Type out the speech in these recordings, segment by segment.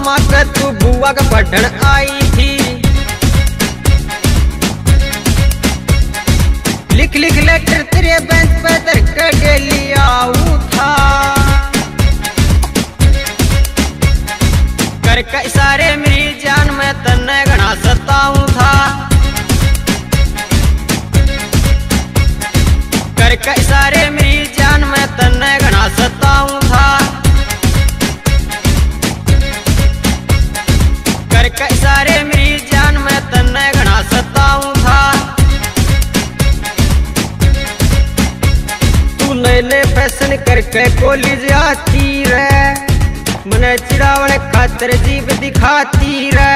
मामा के तू बुआ का पढ़न आई थी। लिख लिख लेटर तेरे बेंच पे दर के डेली आऊं था। कर के इशारे मेरी जान में तन्ने घना सताऊं था। कर के इशारे मेरी जान में तन्ने घना सताऊं था। कर के इशारे मेरी जान में तन्ने घना सताऊं था। तू नए नए फैशन करके कॉलेज आती रे, मने चिड़ावने खातर जीव दिखाती रे।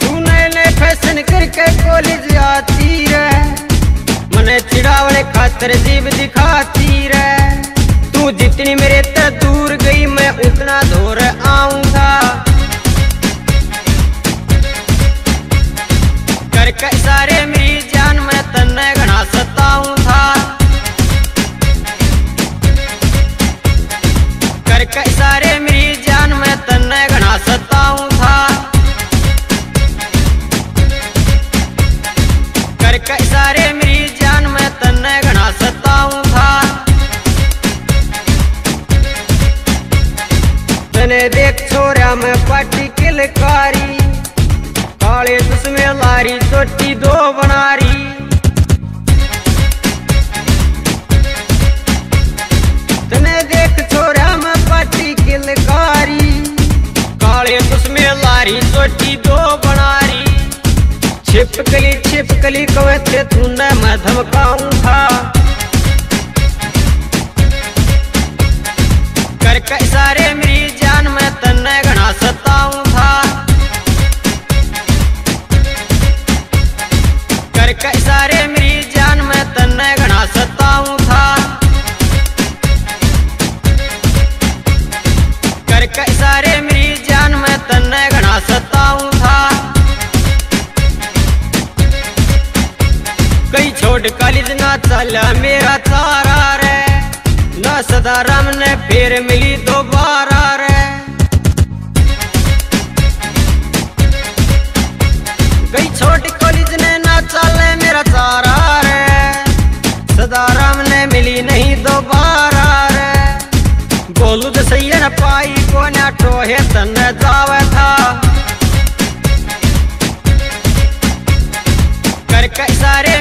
तू नए नए फैशन करके कॉलेज आती रे, मने चिड़ावने खातर जीव दिखाती रे। तू जितनी मेरे ते दूर गई मैं उतना दूर आऊंगा। करके इशारे मेरी जान में तन्ने घना सताऊं था। करके इशारे मेरी जान में तन्ने घना सताऊं था। करके इशारे मेरी जान में तन्ने घना सताऊं था। तने देख छोरा मैं पार्टी किलकारी, काले चश्मे लारी चोटी दो बनारी। तने देख छोरा मैं पार्टी किलकारी, काले चश्मे लारी चोटी दो बनारी। छिपकली कवते तूने मैं धमकाऊं था। करके इशारे मेरी जान में तन्ने घना सताऊं था। करके इशारे मेरी जान में तन्ने घना सताऊं था। करके इशारे मेरी जान में तन्ने घना सताऊं था। कई छोड़ कॉलेज ना चला मेरा तारा रे, ना सदाराम ने फिर मिली दोबारा रे। कई छोटी कॉलेज ने ना चले मेरा तारा रे, सदाराम ने मिली नहीं दोबारा रे। बोलू तो सही न पाई को ना टोहे तन्ने जावे था। करके इशारे